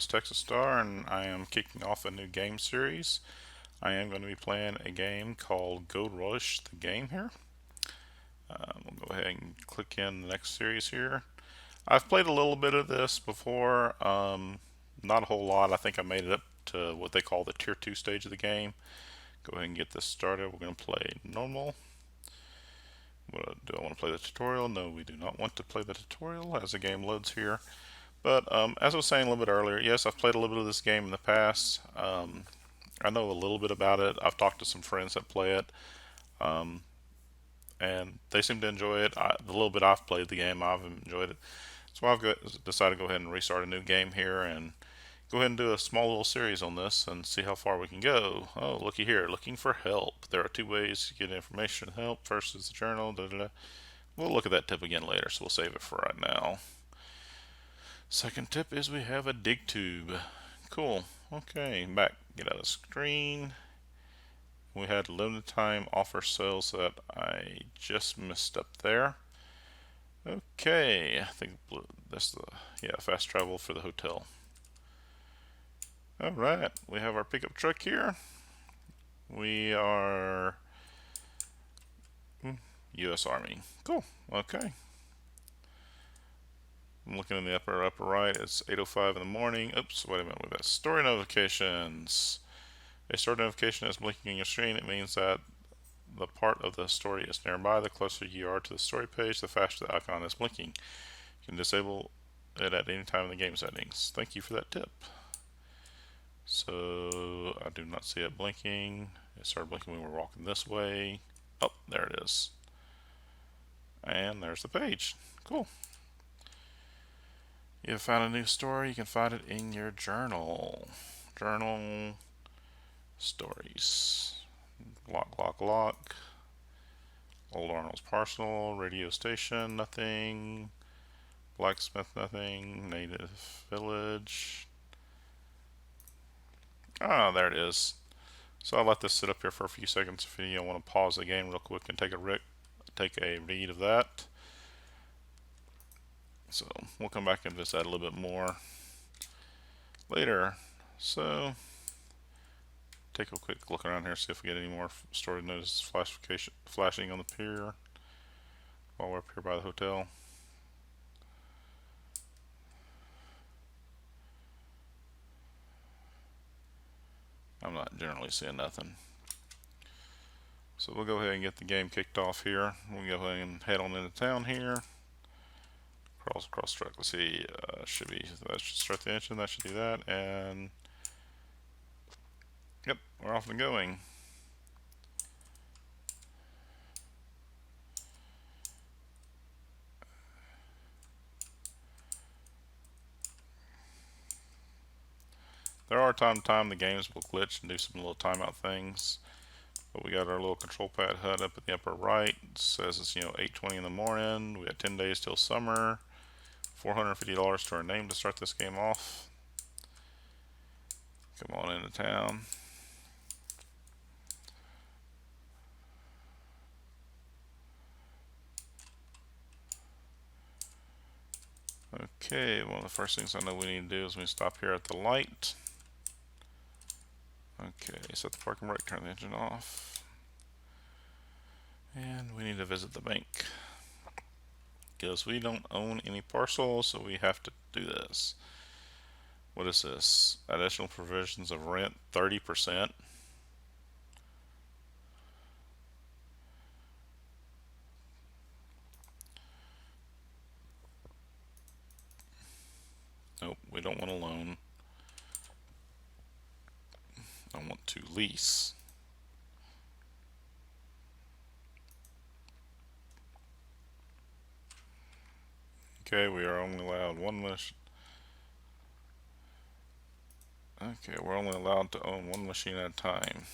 is TXStar, and I am kicking off a new game series. I am going to be playing a game called Gold Rush, the game here. We'll go ahead and click in the next series here. I've played a little bit of this before, not a whole lot. I think I made it up to what they call the Tier 2 stage of the game. Go ahead and get this started. We're going to play normal. Do I want to play the tutorial? No, we do not want to play the tutorial as the game loads here. But as I was saying a little bit earlier, yes, I've played a little bit of this game in the past. I know a little bit about it. I've talked to some friends that play it, and they seem to enjoy it. The little bit I've played the game, I've enjoyed it. So I've decided to go ahead and restart a new game here and go ahead and do a small little series on this and see how far we can go. Oh, looky here, looking for help. There are two ways to get information and help. First is the journal. Da, da, da. We'll look at that tip again later, so we'll save it for right now. Second tip is we have a dig tube. Cool. Okay, back. Get out of screen. We had limited time offer sales that I just missed up there. Okay, I think that's the fast travel for the hotel. All right, we have our pickup truck here. We are U.S. Army. Cool. Okay. I'm looking in the upper right. It's 8:05 in the morning. Oops, wait a minute. We've got story notifications. A story notification is blinking on your screen. It means that the part of the story is nearby. The closer you are to the story page, the faster the icon is blinking. You can disable it at any time in the game settings. Thank you for that tip. So I do not see it blinking. It started blinking when we were walking this way. Oh, there it is. And there's the page. Cool. You have found a new story. You can find it in your journal. Journal stories. Lock. Old Arnold's Parcel. Radio station, nothing. Blacksmith, nothing. Native village. Ah, there it is. So I'll let this sit up here for a few seconds if you want to pause the game real quick and take a read of that. So we'll come back and just add a little bit more later. So take a quick look around here, see if we get any more story notices flashing on the pier while we're up here by the hotel. I'm not generally seeing nothing. So we'll go ahead and get the game kicked off here. We'll go ahead and head on into town here. Cross track. Let's see. That should start the engine. That should do that. And yep, we're off and going. There are time to time the games will glitch and do some little timeout things. But we got our little control pad HUD up in the upper right. It says it's 8:20 in the morning. We got 10 days till summer. $450 to our name to start this game off. Come on into town. Okay, one of the first things I know we need to do is we stop here at the light. Okay, set the parking brake, turn the engine off. And we need to visit the bank. Because we don't own any parcels, so we have to do this. What is this? Additional provisions of rent, 30%. Nope, we don't want a loan. I want to lease. Okay, we are only allowed one machine. Okay, we're only allowed to own one machine at a time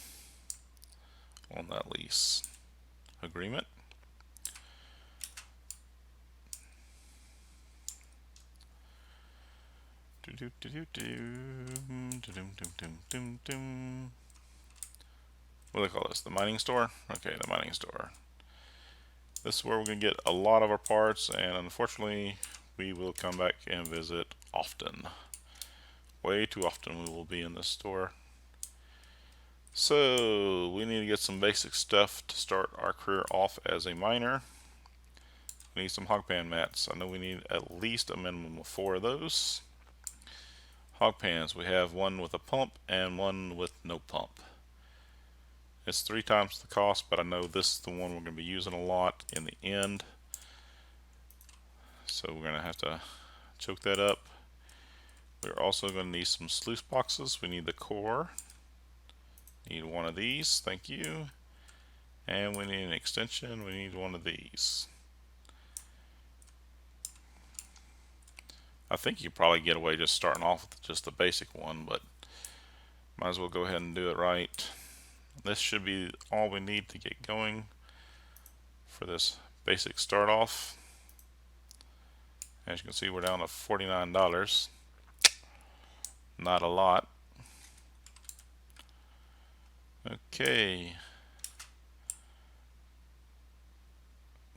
on that lease agreement. What do they call this? The mining store? Okay, the mining store. This is where we're going to get a lot of our parts, and unfortunately we will come back and visit often. Way too often we will be in this store. So we need to get some basic stuff to start our career off as a miner. We need some hog pan mats. I know we need at least a minimum of 4 of those. Hog pans, we have one with a pump and one with no pump. It's 3 times the cost, but I know this is the one we're going to be using a lot in the end. So we're going to have to choke that up. We're also going to need some sluice boxes. We need the core. Need one of these, thank you. And we need an extension. We need one of these. I think you probably get away just starting off with just the basic one, but might as well go ahead and do it right. This should be all we need to get going for this basic start off. As you can see, we're down to $49. Not a lot. Okay.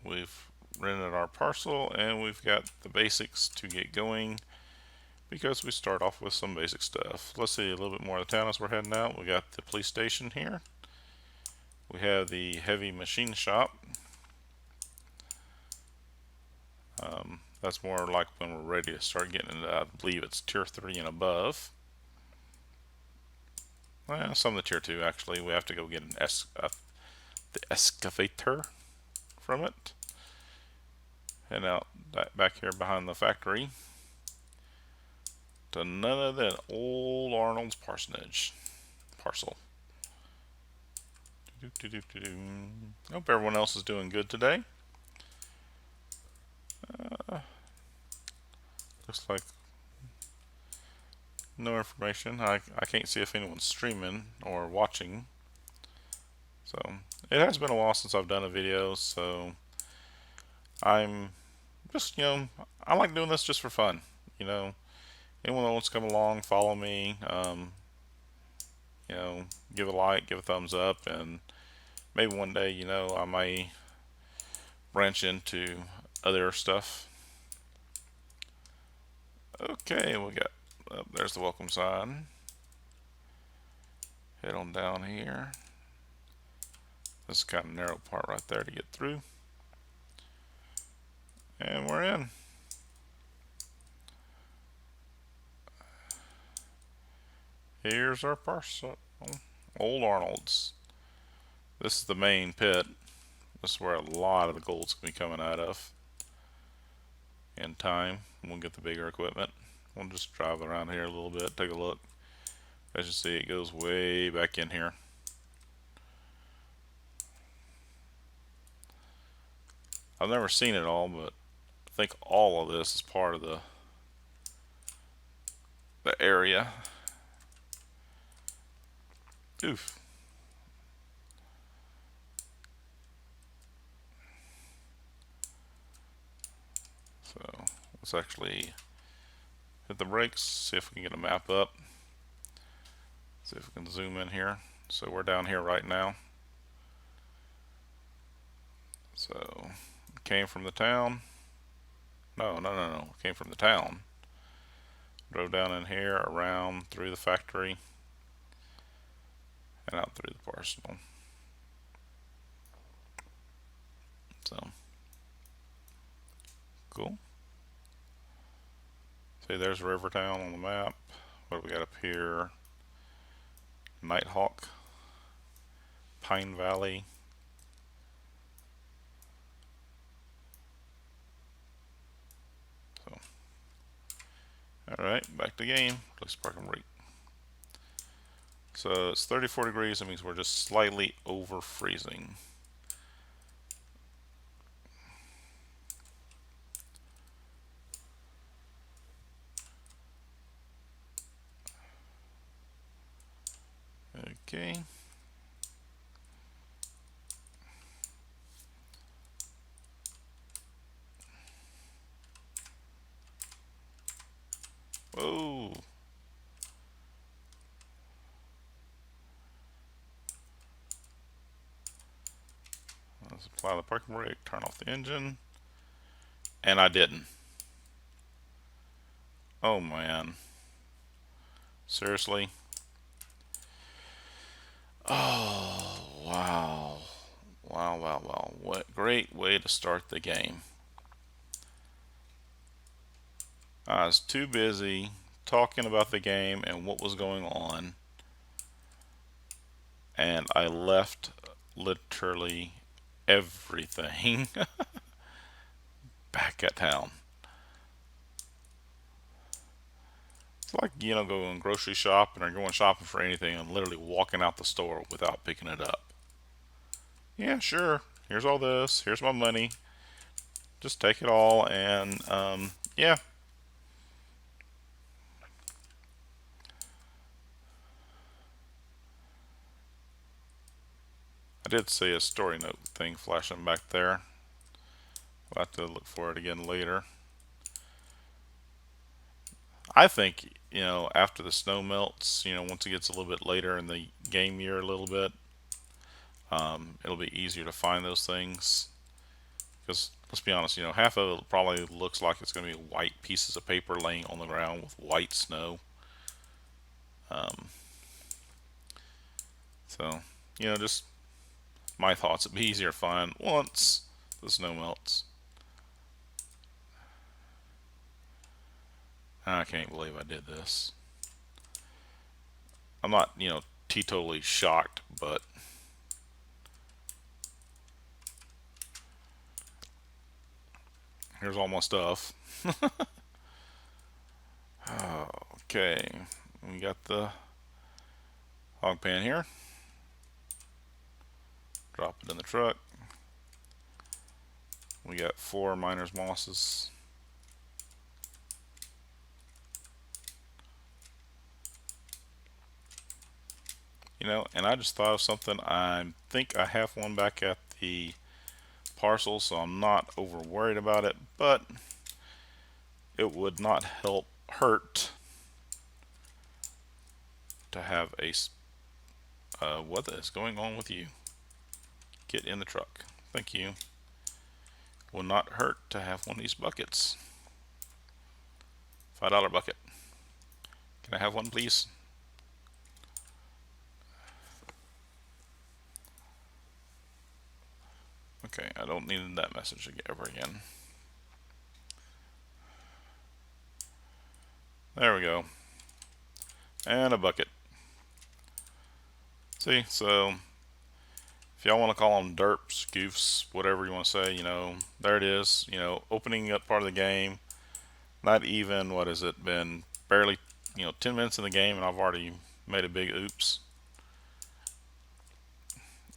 We've rented our parcel and we've got the basics to get going because we start off with some basic stuff. Let's see a little bit more of the town as we're heading out. We got the police station here. We have the heavy machine shop. That's more like when we're ready to start getting into, I believe it's tier 3 and above. Well, some of the tier 2 actually. We have to go get the excavator from it. And out back here behind the factory to none other than old Arnold's parsonage parcel. Hope everyone else is doing good today. Looks like no information. I can't see if anyone's streaming or watching. So it has been a while since I've done a video, so I'm just, I like doing this just for fun. Anyone that wants to come along, follow me, give a like, give a thumbs up, and maybe one day, I may branch into other stuff. Okay, we got, there's the welcome sign. Head on down here. This is kind of narrow part right there to get through. And we're in. Here's our parcel. Old Arnold's. This is the main pit. This is where a lot of the gold's going to be coming out of. In time, we'll get the bigger equipment. We'll just drive around here a little bit, take a look. As you see, it goes way back in here. I've never seen it all, but I think all of this is part of the area. Oof. So let's actually hit the brakes, see if we can get a map up. See if we can zoom in here. So we're down here right now. So came from the town. No. Came from the town. Drove down in here, around through the factory, and out through the parcel. So cool. See, there's Rivertown on the map. What do we got up here? Nighthawk, Pine Valley. So, all right, back to the game. Let's parking rate. So it's 34 degrees. That means we're just slightly over freezing. Okay. Whoa. Let's apply the parking brake, turn off the engine. And I didn't. Oh man. Seriously? Oh, wow. Wow, wow, wow. What great way to start the game. I was too busy talking about the game and what was going on, and I left literally everything back at town. It's like, going grocery shopping or going shopping for anything and literally walking out the store without picking it up. Yeah, sure. Here's all this. Here's my money. Just take it all, and yeah. I did see a story note thing flashing back there. I'll have to look for it again later. I think, after the snow melts, once it gets a little bit later in the game year a little bit, it'll be easier to find those things. Because let's be honest, half of it probably looks like it's going to be white pieces of paper laying on the ground with white snow. Um, so, just my thoughts. It'd be easier to find once the snow melts. I can't believe I did this. I'm not, teetotally shocked, but here's all my stuff. Okay, we got the hog pan here. Drop it in the truck. We got 4 miner's mosses. And I just thought of something. I think I have one back at the parcel, so I'm not over worried about it, but it would not hurt to have a what is going on with you? Get in the truck. Thank you. Will not hurt to have one of these buckets. $5 bucket. Can I have one, please? Okay, I don't need that message ever again. There we go. And a bucket. See, so if y'all want to call them derps, goofs, whatever you want to say, there it is. Opening up part of the game. Not even, what has it been? Barely, 10 minutes in the game, and I've already made a big oops.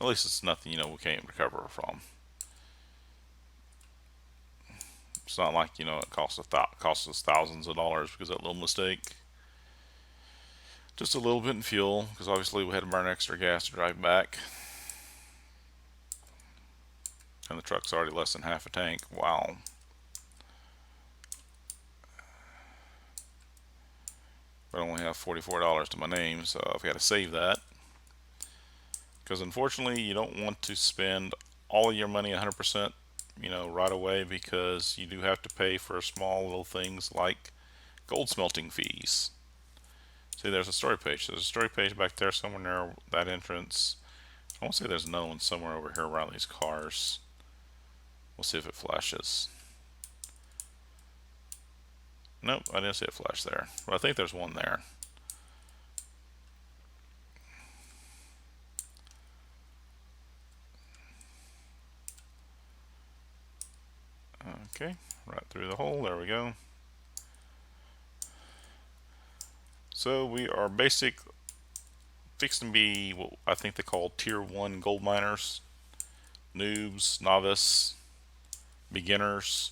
At least it's nothing, we can't recover from. It's not like, it costs us thousands of dollars because of that little mistake. Just a little bit in fuel, because obviously we had to burn extra gas to drive back. And the truck's already less than half a tank. Wow. But I only have $44 to my name, so I've got to save that. Because unfortunately, you don't want to spend all of your money 100%, right away, because you do have to pay for small little things like gold smelting fees. See, there's a story page. There's a story page back there somewhere near that entrance. I want to say there's another one somewhere over here around these cars. We'll see if it flashes. Nope, I didn't see it flash there. But I think there's one there. Okay, right through the hole. There we go. So we are fixing to be what I think they call tier 1 gold miners. Noobs, novice, beginners.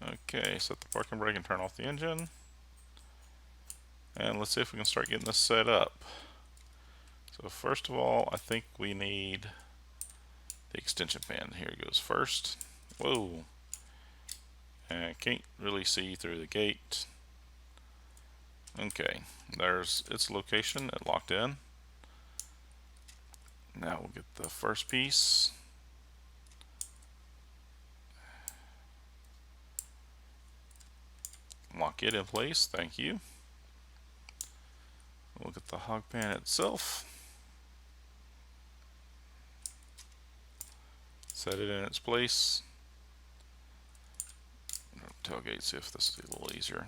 Okay, set the parking brake and turn off the engine. And let's see if we can start getting this set up. So first of all, I think we need the extension pan. Here it goes first. Whoa. And I can't really see through the gate. Okay, there's its location. It locked in. Now we'll get the first piece. lock it in place. Thank you. Look at the hog pan itself. Set it in its place. Tailgate, see if this is a little easier.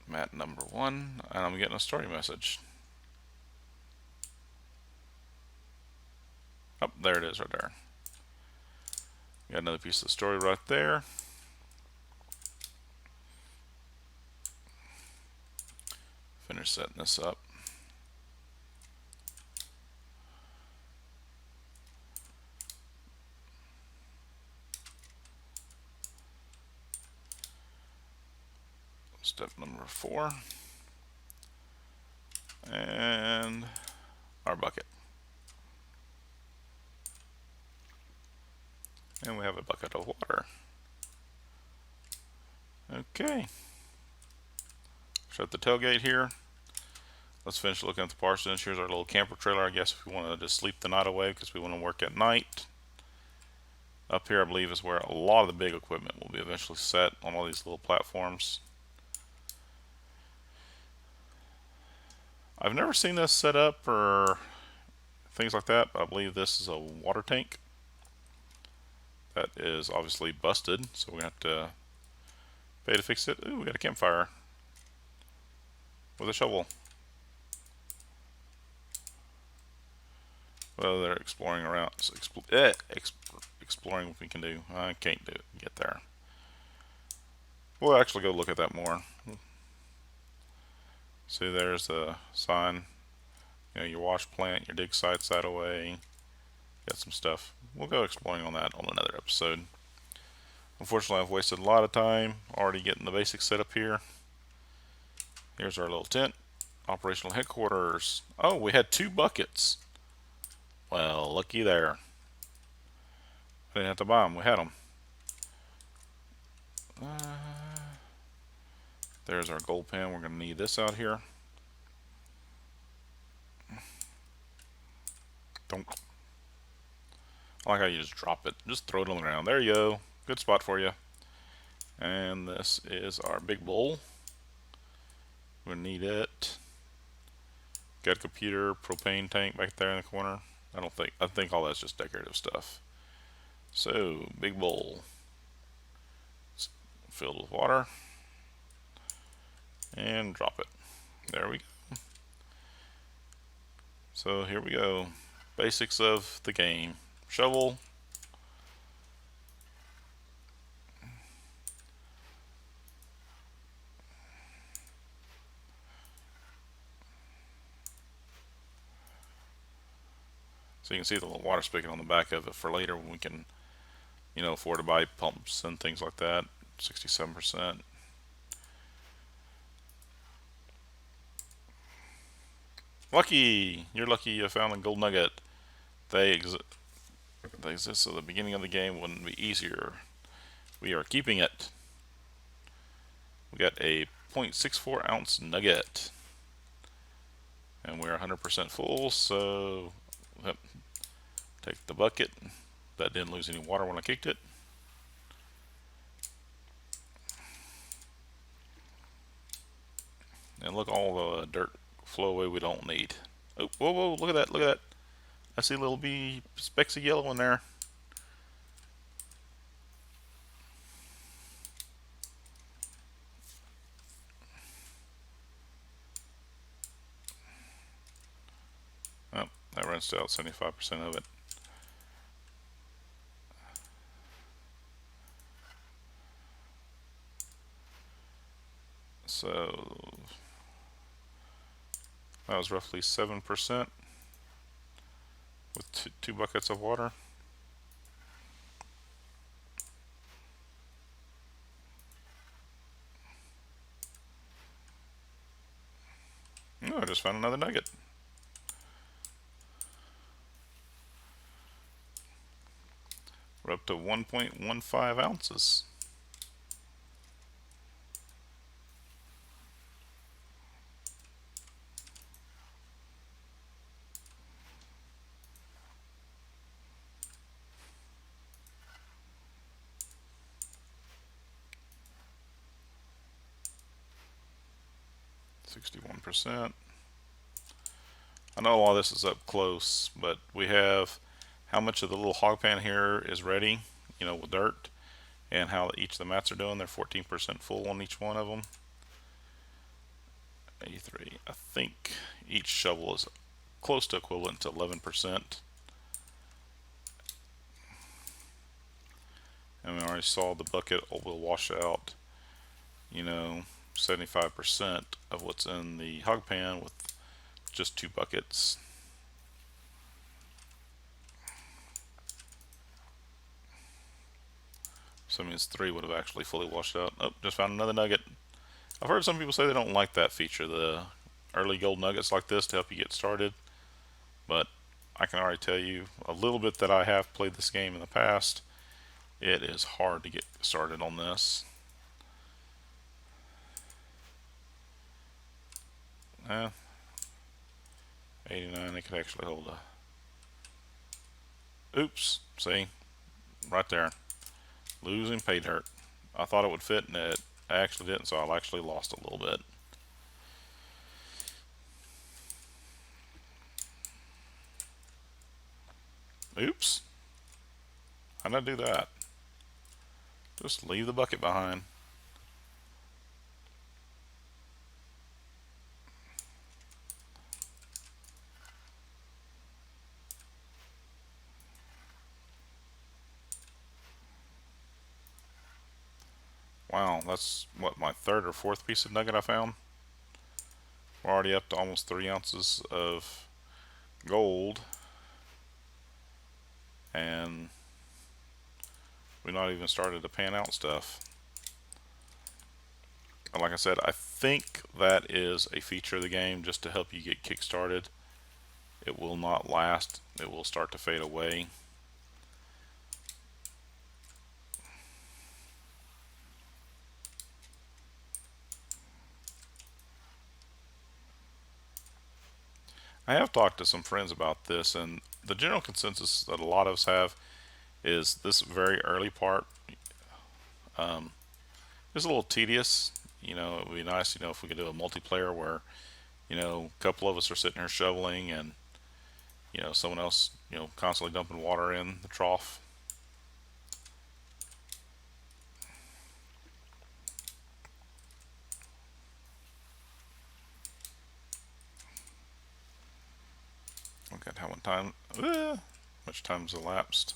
Mat number 1, and I'm getting a story message. Oh, there it is right there. Got another piece of the story right there. Finish setting this up. Step number 4. And our bucket. And we have a bucket of water. Okay. Shut the tailgate here. Let's finish looking at the parsonage. Here's our little camper trailer, I guess, if we want to just sleep the night away because we want to work at night. Up here, I believe, is where a lot of the big equipment will be eventually set on all these little platforms. I've never seen this set up or things like that, but I believe this is a water tank that is obviously busted, so we have to pay to fix it. Ooh, we got a campfire with a shovel. Well, they're exploring around, exploring what we can do. I can't get there. We'll actually go look at that more. See, there's a sign. You know, your wash plant, your dig sites that away. Got some stuff. We'll go exploring on that on another episode. Unfortunately, I've wasted a lot of time already getting the basics set up here. Here's our little tent. Operational headquarters. Oh, we had 2 buckets. Well, looky there. I didn't have to buy them. We had them. There's our gold pen. We're going to need this out here. Don't. I like how you just drop it. Just throw it on the ground. There you go. Good spot for you. And this is our big bowl. We're going to need it. Got a computer, propane tank back there in the corner. I think all that's just decorative stuff. So, big bowl. It's filled with water. And drop it. There we go. So here we go. Basics of the game. Shovel. So you can see the little water spigot on the back of it for later when we can, you know, afford to buy pumps and things like that. 67%. Lucky! You're lucky you found a gold nugget. They exist so the beginning of the game wouldn't be easier. We are keeping it. We got a 0.64 ounce nugget. And we're 100% full, so take the bucket. That didn't lose any water when I kicked it. And look, all the dirt flow away we don't need. Oh, whoa, whoa, look at that, look at that. I see little specks of yellow in there. Oh, that rinsed out 75% of it. So that was roughly 7% with two buckets of water. Oh, I just found another nugget. We're up to 1.15 ounces. 61%. I know a lot of this is up close, but we have how much of the little hog pan here is ready, with dirt, and how each of the mats are doing. They're 14% full on each one of them. 83. I think each shovel is close to equivalent to 11%. And we already saw the bucket will wash out, 75% of what's in the hog pan with just 2 buckets. So that means 3 would have actually fully washed out. Oh, just found another nugget. I've heard some people say they don't like that feature, the early gold nuggets like this to help you get started. But I can already tell you a little bit that I have played this game in the past. It is hard to get started on this. 89, it could actually hold a... Oops, see? Right there. Losing pay dirt. I thought it would fit and it actually didn't, so I actually lost a little bit. Oops. How did I do that? Just leave the bucket behind. Wow, that's what, my 3rd or 4th piece of nugget I found. We're already up to almost 3 ounces of gold, and we've not even started to pan out stuff. And like I said, I think that is a feature of the game just to help you get kick started. It will not last. It will start to fade away. I have talked to some friends about this, and the general consensus that a lot of us have is this very early part is a little tedious. It would be nice, if we could do a multiplayer where, a couple of us are sitting here shoveling and, someone else, constantly dumping water in the trough. Look at how much time's elapsed.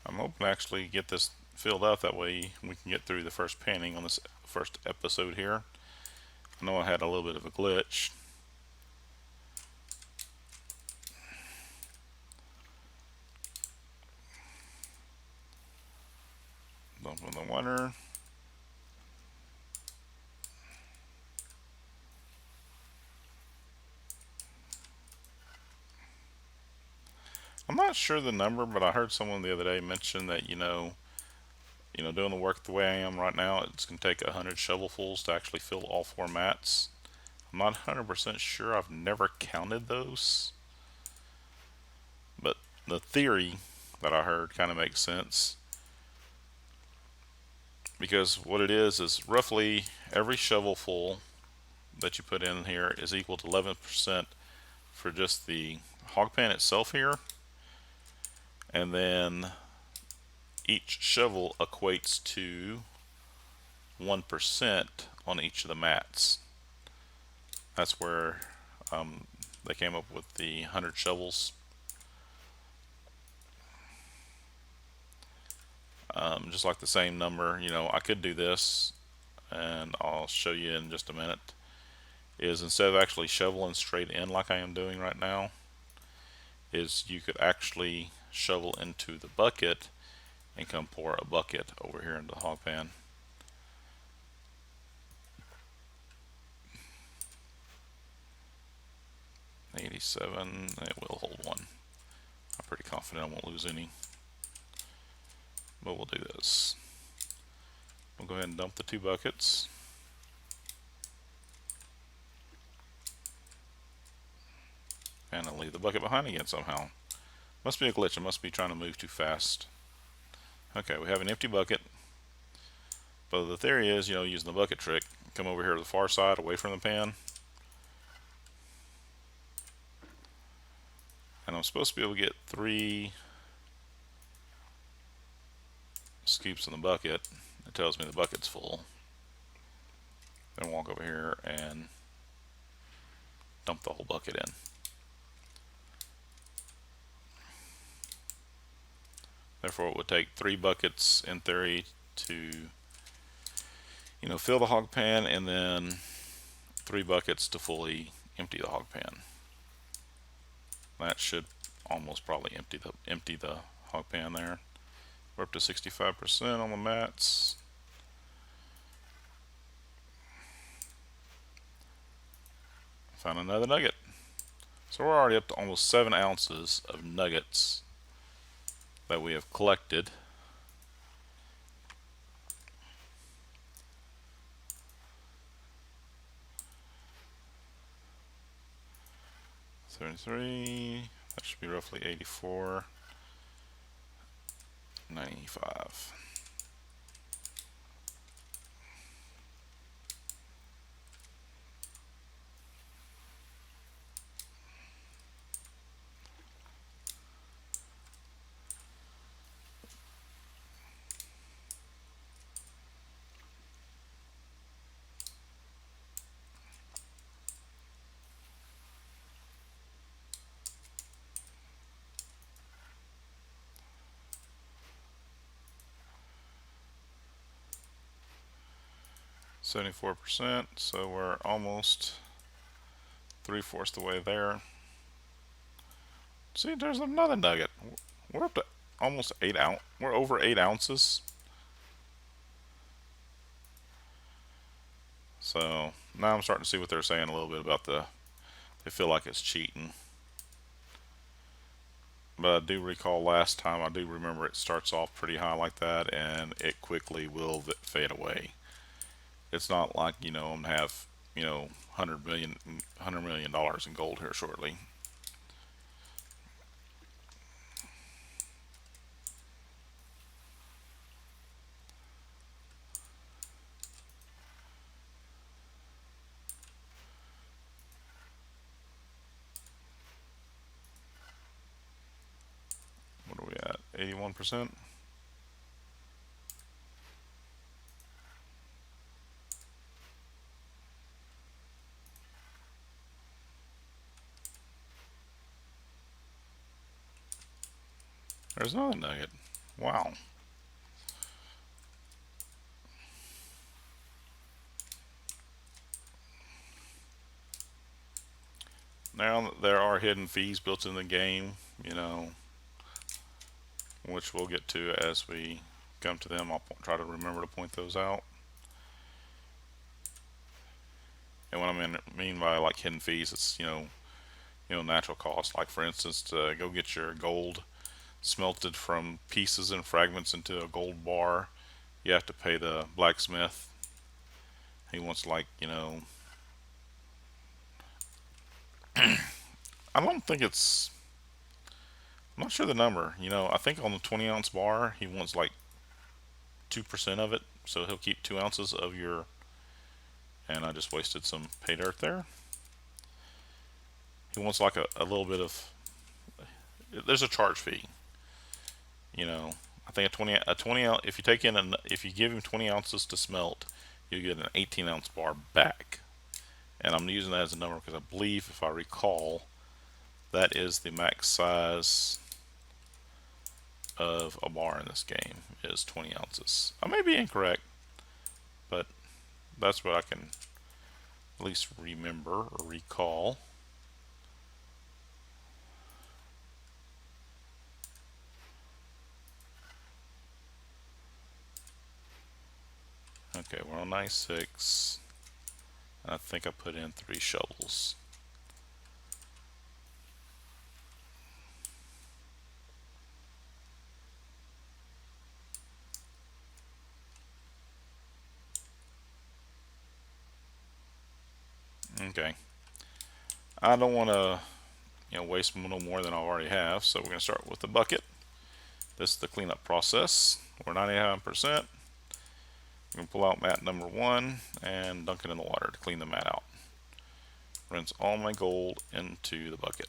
I'm hoping to actually get this filled out, that way we can get through the first panning on this first episode here. I know I had a little bit of a glitch. Dump in the water. I'm not sure the number, but I heard someone the other day mention that, doing the work the way I am right now, it's going to take 100 shovelfuls to actually fill all 4 mats. I'm not 100% sure. I've never counted those. But the theory that I heard kind of makes sense. Because what it is roughly every shovelful that you put in here is equal to 11% for just the hog pan itself here. And then each shovel equates to 1% on each of the mats. That's where they came up with the 100 shovels. Just like the same number, I could do this, and I'll show you in just a minute, is instead of actually shoveling straight in like I am doing right now, is you could actually shovel into the bucket and come pour a bucket over here into the hog pan. $87, it will hold one. I'm pretty confident I won't lose any. but we'll do this. We'll go ahead and dump the 2 buckets. And I'll leave the bucket behind again somehow. Must be a glitch. It must be trying to move too fast. Okay, we have an empty bucket. But the theory is, using the bucket trick, come over here to the far side, away from the pan. And I'm supposed to be able to get 3 scoops in the bucket. It tells me the bucket's full. Then walk over here and dump the whole bucket in. Therefore, it would take 3 buckets in theory to, fill the hog pan, and then 3 buckets to fully empty the hog pan. That should almost probably empty the hog pan there. We're up to 65% on the mats. Found another nugget. So we're already up to almost 7 ounces of nuggets that we have collected. $73, that should be roughly $84, $95. %, so we're almost 3/4 the way there. See, there's another nugget. We're up to almost 8 ounce. We're over 8 ounces. So now I'm starting to see what they're saying a little bit about they feel like it's cheating. But I do recall last time, I do remember it starts off pretty high like that, and it quickly will fade away. It's not like, I'm going to have, $100 million in gold here shortly. What are we at? 81%? There's another nugget. Wow. Now there are hidden fees built in the game, which we'll get to as we come to them. I'll try to remember to point those out. And what I mean by like hidden fees, it's natural cost. Like for instance, to go get your gold smelted from pieces and fragments into a gold bar, you have to pay the blacksmith. He wants like I don't think it's. I'm not sure the number. I think on the 20-ounce bar, he wants like 2% of it, so he'll keep 2 ounces of your. And I just wasted some pay dirt there. He wants like a little bit of. There's a charge fee. I think a 20 ounce. If you give him 20 ounces to smelt, you get an 18-ounce bar back. And I'm using that as a number because I believe, if I recall, that is the max size of a bar in this game is 20 ounces. I may be incorrect, but that's what I can at least remember or recall. Okay, we're on 96. I think I put in 3 shovels. Okay. I don't want to, waste no more than I already have, so we're going to start with the bucket. This is the cleanup process. We're 99%. I'm going to pull out mat number 1 and dunk it in the water to clean the mat out. Rinse all my gold into the bucket.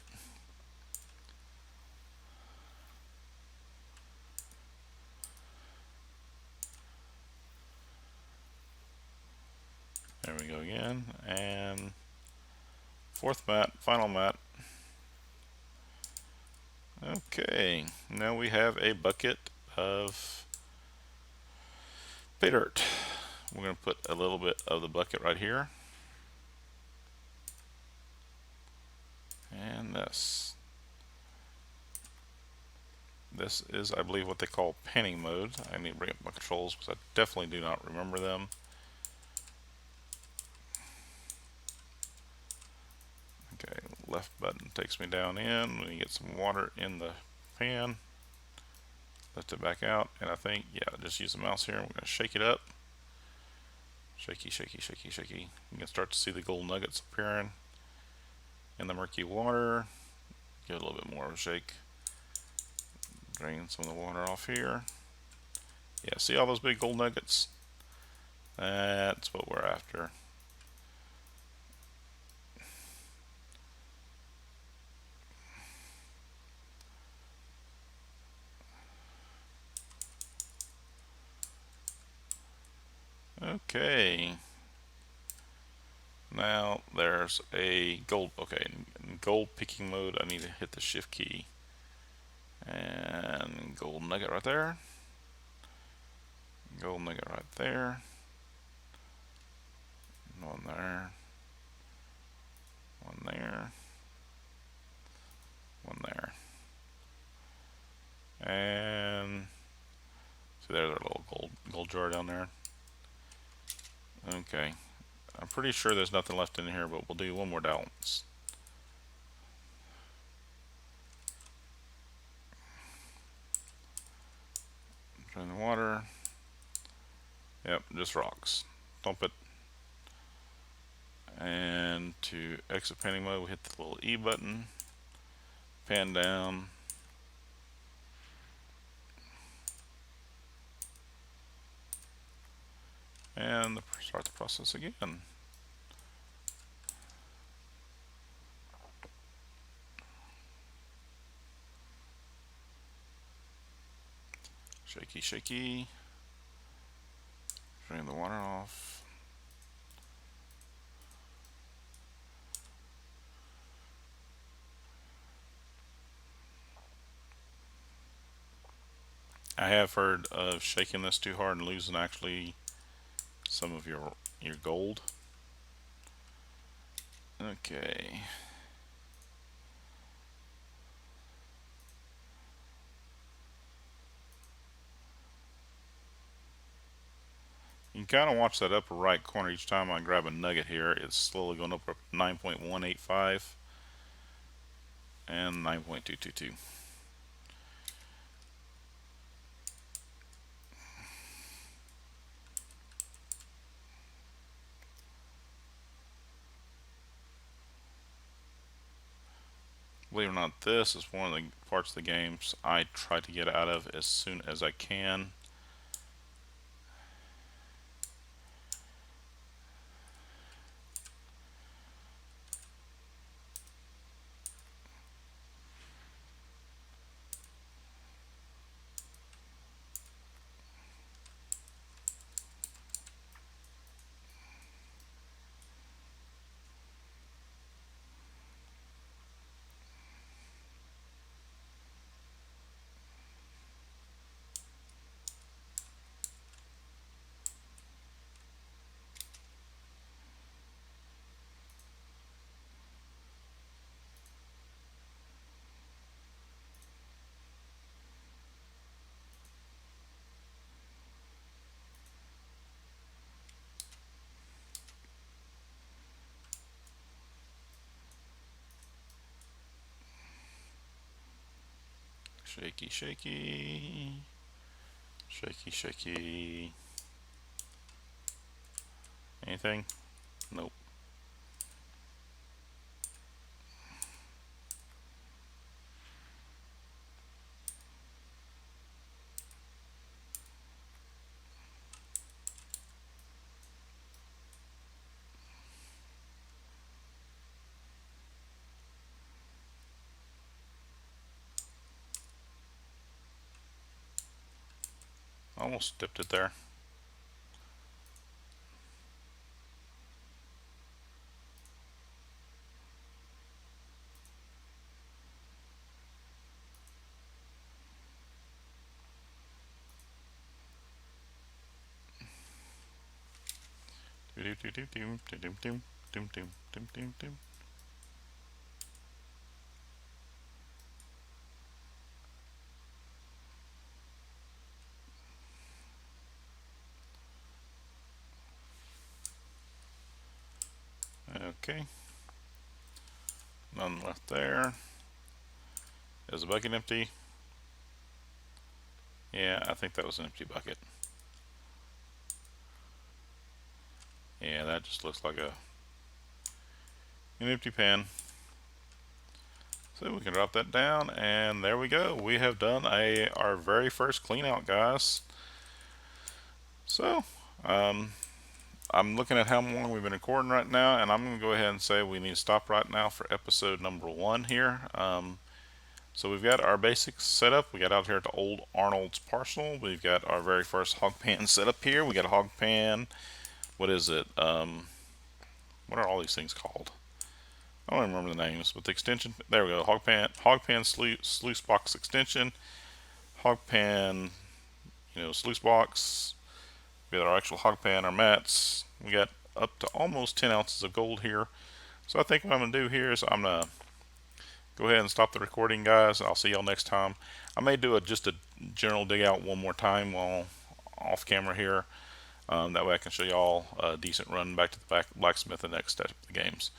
There we go again. And fourth mat, final mat. Okay, now we have a bucket of pay dirt. We're going to put a little bit of the bucket right here. And this. This is, I believe, what they call panning mode. I need to bring up my controls because I definitely do not remember them. Okay, left button takes me down in. When you get some water in the pan, lift it back out, and I think, yeah, just use the mouse here. We're going to shake it up. Shaky, shaky, shaky, shaky. You can start to see the gold nuggets appearing in the murky water. Give it a little bit more of a shake. Drain some of the water off here. Yeah, see all those big gold nuggets? That's what we're after. Okay. Now there's a gold, okay, in gold picking mode I need to hit the shift key. And gold nugget right there. Gold nugget right there. One there. One there. One there. And see, there's our little gold jar down there. Okay. I'm pretty sure there's nothing left in here, but we'll do one more balance. Drain the water. Yep, just rocks. Dump it. And to exit panning mode, we hit the little E button. Pan down. And start the process again. Shaky, shaky. Drain the water off. I have heard of shaking this too hard and losing actually some of your gold. Okay. You can kind of watch that upper right corner each time I grab a nugget here. It's slowly going up 9.185 and 9.222. Believe it or not, this is one of the parts of the games I try to get out of as soon as I can. Shaky, shaky. Shaky, shaky. Anything? Nope. almost dipped it there. Okay, none left there. Is the bucket empty? Yeah, I think that was an empty bucket. Yeah, that just looks like an empty pan. So we can drop that down, and there we go. We have done our very first clean out, guys. So, I'm looking at how long we've been recording right now, and I'm going to go ahead and say we need to stop right now for episode number 1 here. So we've got our basics set up. We got out here at the old Arnold's Parcel. We've got our very first hog pan set up here. We got a hog pan. What is it? What are all these things called? I don't even remember the names, but the extension. There we go. Hog pan sluice box extension. Hog pan, sluice box. We got our actual hog pan, our mats. We got up to almost 10 ounces of gold here. So I think what I'm going to do here is I'm going to go ahead and stop the recording, guys. I'll see y'all next time. I may do just a general dig out one more time while off camera here. That way I can show y'all a decent run back to the blacksmith the next step of the games.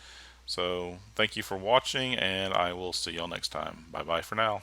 So thank you for watching, and I will see y'all next time. Bye bye for now.